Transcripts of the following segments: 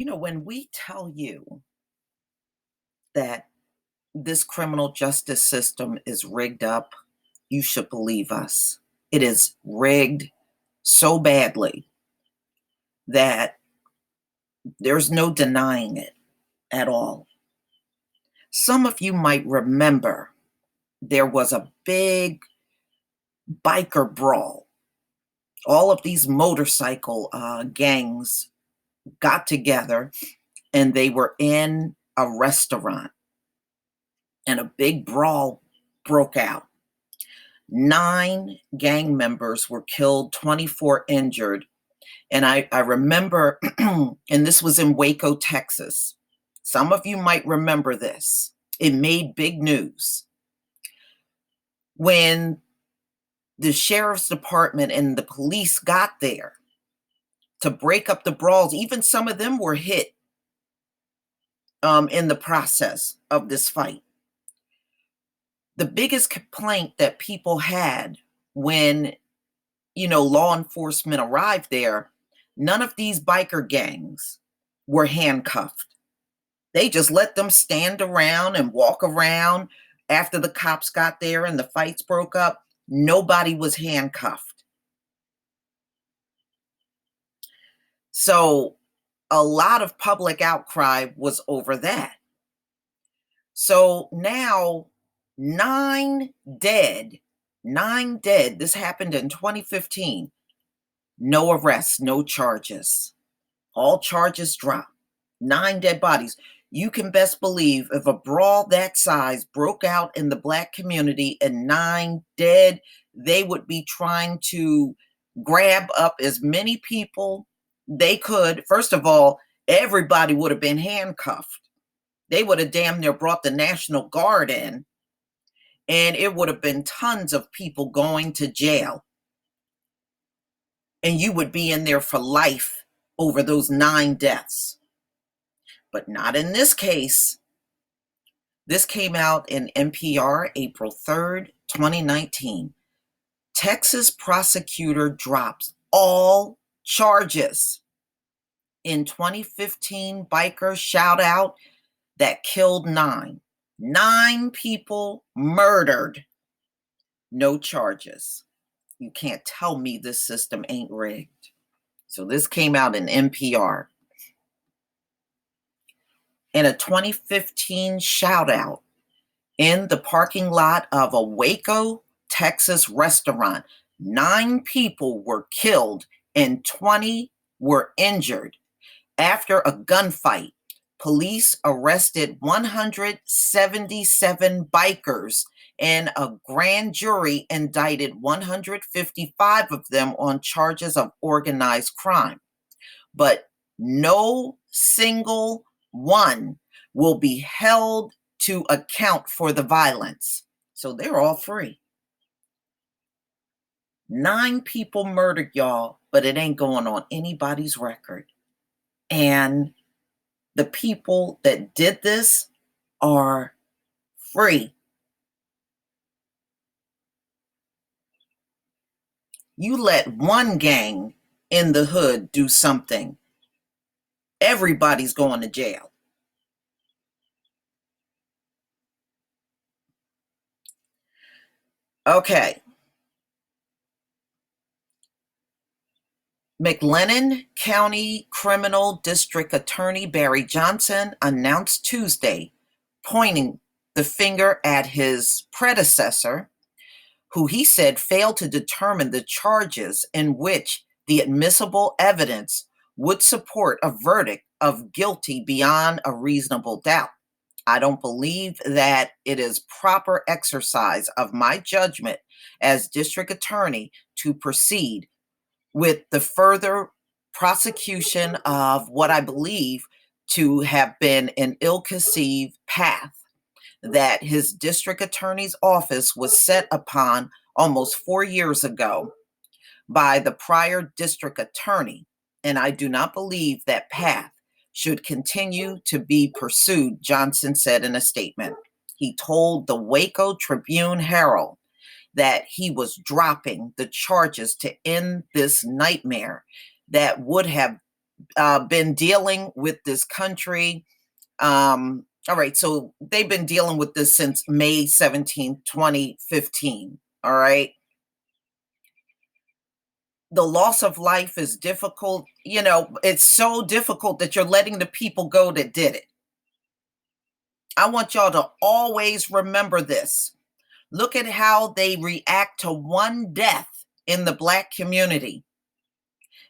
When we tell you that this criminal justice system is rigged up, you should believe us. It is rigged so badly that there's no denying it at all. Some of you might remember there was a big biker brawl. All of these motorcycle gangs got together and they were in a restaurant and a big brawl broke out. 9 gang members were killed, 24 injured. And I remember, and this was in Waco, Texas. Some of you might remember this. It made big news. When the sheriff's department and the police got there to break up the brawls, even some of them were hit in the process of this fight. The biggest complaint that people had when, law enforcement arrived there, none of these biker gangs were handcuffed. They just let them stand around and walk around after the cops got there and the fights broke up. Nobody was handcuffed. So a lot of public outcry was over that. So now 9 dead. This happened in 2015. No arrests, no charges. All charges dropped. 9 dead bodies. You can best believe if a brawl that size broke out in the Black community and 9 dead, they would be trying to grab up as many people they could. First of all, everybody would have been handcuffed. They would have damn near brought the National Guard in, and it would have been tons of people going to jail. And you would be in there for life over those 9 deaths. But not in this case. This came out in NPR April 3rd, 2019. Texas prosecutor drops all charges in 2015 biker shootout that killed 9. 9 people murdered. No charges. You can't tell me this system ain't rigged. So this came out in NPR. In a 2015 shootout in the parking lot of a Waco, Texas restaurant, 9 people were killed and 20 were injured. After a gunfight, police arrested 177 bikers and a grand jury indicted 155 of them on charges of organized crime. But no single one will be held to account for the violence. So they're all free. 9 people murdered, y'all, but it ain't going on anybody's record. And the people that did this are free. You let one gang in the hood do something, everybody's going to jail. Okay. McLennan County Criminal District Attorney Barry Johnson announced Tuesday, pointing the finger at his predecessor, who he said failed to determine the charges in which the admissible evidence would support a verdict of guilty beyond a reasonable doubt. I don't believe that it is proper exercise of my judgment as district attorney to proceed with the further prosecution of what I believe to have been an ill-conceived path that his district attorney's office was set upon almost 4 years ago by the prior district attorney. And I do not believe that path should continue to be pursued, Johnson said in a statement. He told the Waco Tribune-Herald that he was dropping the charges to end this nightmare that would have been dealing with this country. All right, so they've been dealing with this since May 17th, 2015. All right. The loss of life is difficult. It's so difficult that you're letting the people go that did it. I want y'all to always remember this. Look at how they react to one death in the Black community.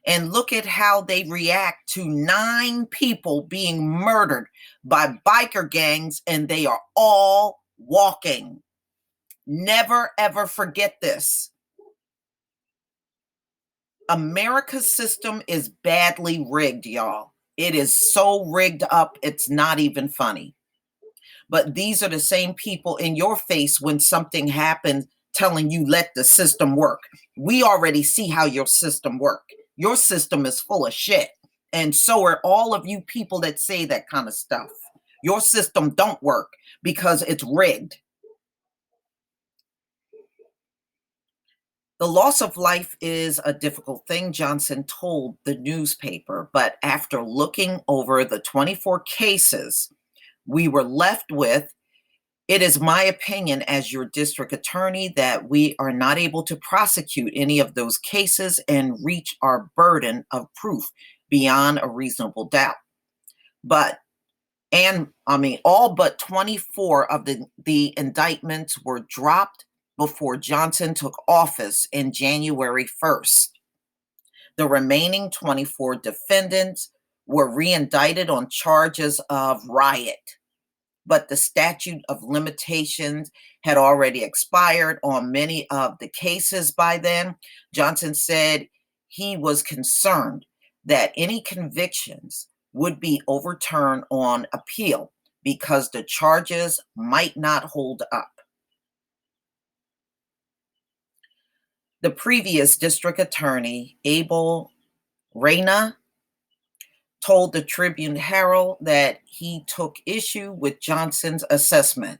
And look at how they react to 9 people being murdered by biker gangs, and they are all walking. Never, ever forget this. America's system is badly rigged, y'all. It is so rigged up, it's not even funny. But these are the same people in your face when something happens telling you let the system work. We already see how your system work. Your system is full of shit. And so are all of you people that say that kind of stuff. Your system don't work because it's rigged. The loss of life is a difficult thing, Johnson told the newspaper. But after looking over the 24 cases, we were left with, it is my opinion as your district attorney that we are not able to prosecute any of those cases and reach our burden of proof beyond a reasonable doubt. All but 24 of the indictments were dropped before Johnson took office in January 1st. The remaining 24 defendants were reindicted on charges of riot, but the statute of limitations had already expired on many of the cases by then. Johnson said he was concerned that any convictions would be overturned on appeal because the charges might not hold up. The previous district attorney, Abel Reyna, told the Tribune Herald that he took issue with Johnson's assessment.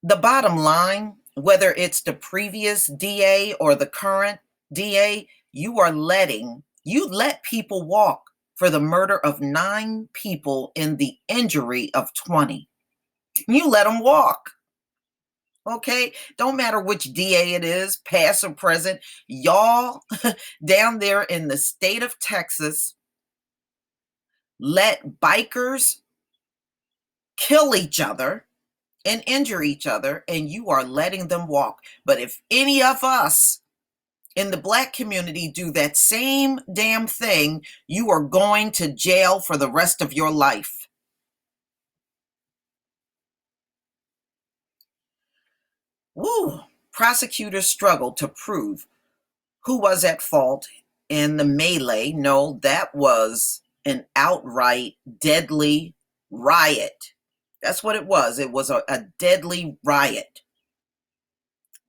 The bottom line, whether it's the previous DA or the current DA, you let people walk for the murder of 9 people and the injury of 20. You let them walk. Okay, don't matter which DA it is, past or present, y'all down there in the state of Texas let bikers kill each other and injure each other, and you are letting them walk. But if any of us in the Black community do that same damn thing, you are going to jail for the rest of your life. Woo! Prosecutors struggled to prove who was at fault in the melee. No, that was an outright deadly riot. That's what it was. It was a deadly riot.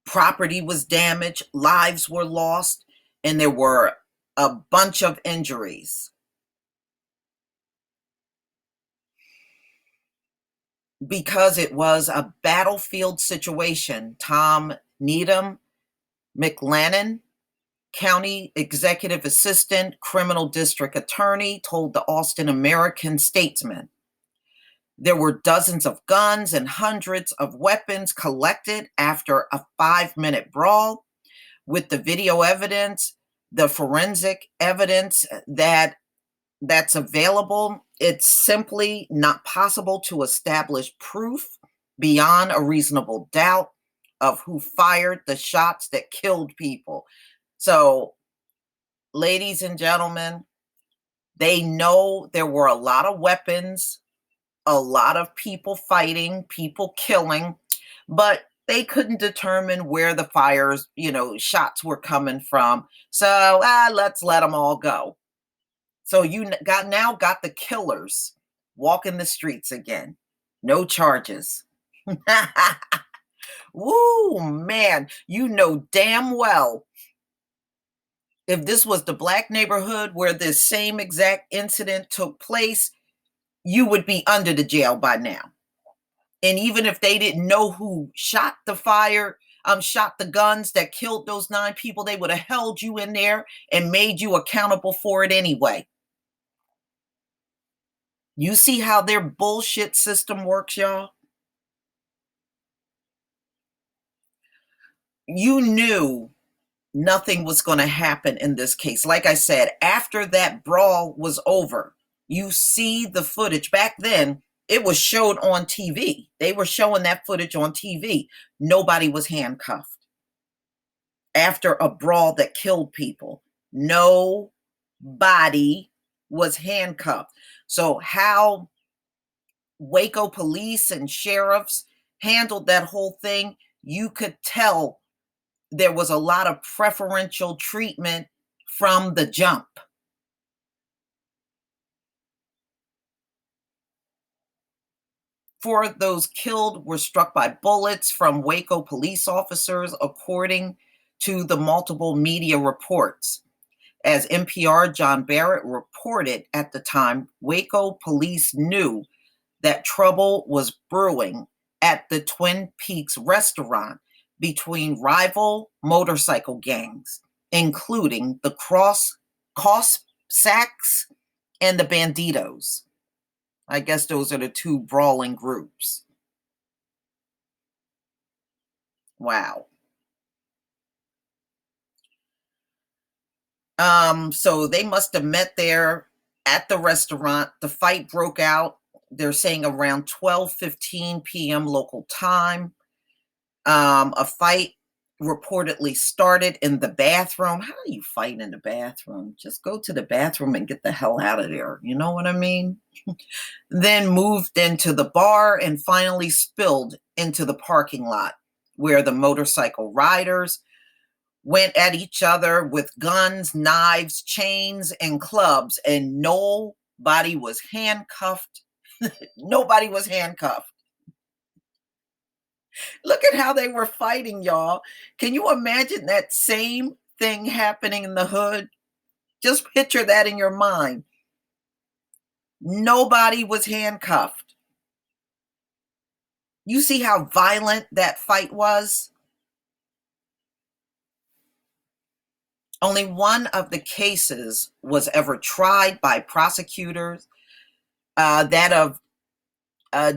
Property was damaged, lives were lost, and there were a bunch of injuries. Because it was a battlefield situation, Tom Needham McLennan, County Executive Assistant, Criminal District Attorney, told the Austin American-Statesman. There were dozens of guns and hundreds of weapons collected after a 5-minute brawl. With the video evidence, the forensic evidence that's available, it's simply not possible to establish proof beyond a reasonable doubt of who fired the shots that killed people. So, ladies and gentlemen, they know there were a lot of weapons, a lot of people fighting, people killing, but they couldn't determine where the shots were coming from. So let's let them all go. So you now got the killers walking the streets again. No charges. Woo, man, you know damn well if this was the Black neighborhood where this same exact incident took place, you would be under the jail by now. And even if they didn't know who shot the fire, shot the guns that killed those 9 people, they would have held you in there and made you accountable for it anyway. You see how their bullshit system works, y'all? You knew nothing was going to happen in this case. Like I said, after that brawl was over, you see the footage. Back then, it was showed on TV. They were showing that footage on TV. Nobody was handcuffed after a brawl that killed people. Nobody was handcuffed. So how Waco police and sheriffs handled that whole thing, you could tell there was a lot of preferential treatment from the jump. Four of those killed were struck by bullets from Waco police officers, according to the multiple media reports. As NPR John Barrett reported at the time, Waco police knew that trouble was brewing at the Twin Peaks restaurant between rival motorcycle gangs, including the Cossacks and the Banditos. I guess those are the two brawling groups. Wow. So they must have met there at the restaurant. The fight broke out. They're saying around 12:15 p.m. local time. A fight reportedly started in the bathroom. How do you fight in the bathroom? Just go to the bathroom and get the hell out of there. You know what I mean? Then moved into the bar and finally spilled into the parking lot where the motorcycle riders went at each other with guns, knives, chains, and clubs, and nobody was handcuffed. Nobody was handcuffed. Look at how they were fighting, y'all. Can you imagine that same thing happening in the hood? Just picture that in your mind. Nobody was handcuffed. You see how violent that fight was? Only one of the cases was ever tried by prosecutors, that of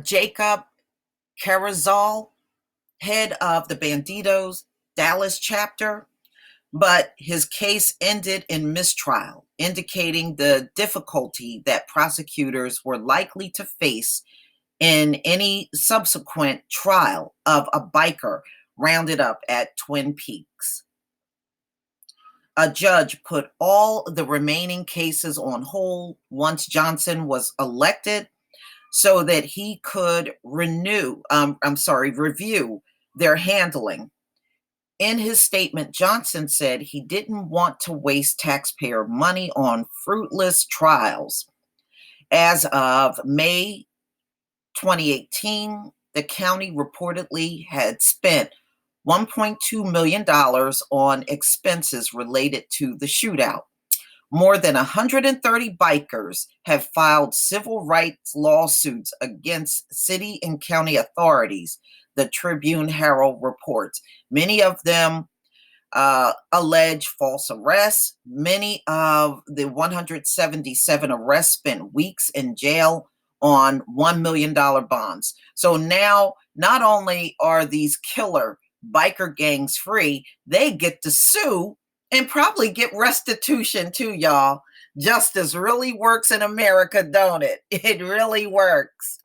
Jacob Cabrera, head of the Banditos Dallas chapter, but his case ended in mistrial, indicating the difficulty that prosecutors were likely to face in any subsequent trial of a biker rounded up at Twin Peaks. A judge put all the remaining cases on hold once Johnson was elected so that he could review their handling. In his statement, Johnson said he didn't want to waste taxpayer money on fruitless trials. As of May 2018, the county reportedly had spent $1.2 million on expenses related to the shootout. More than 130 bikers have filed civil rights lawsuits against city and county authorities, the Tribune Herald reports. Many of them allege false arrests. Many of the 177 arrests spent weeks in jail on $1 million bonds. So now, not only are these killer biker gangs free, they get to sue and probably get restitution too, y'all. Justice really works in America, don't it? It really works.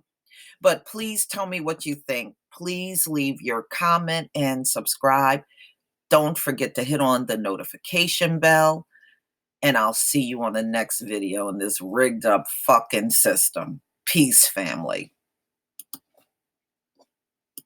But please tell me what you think. Please leave your comment and subscribe. Don't forget to hit on the notification bell. And I'll see you on the next video in this rigged up fucking system. Peace, family.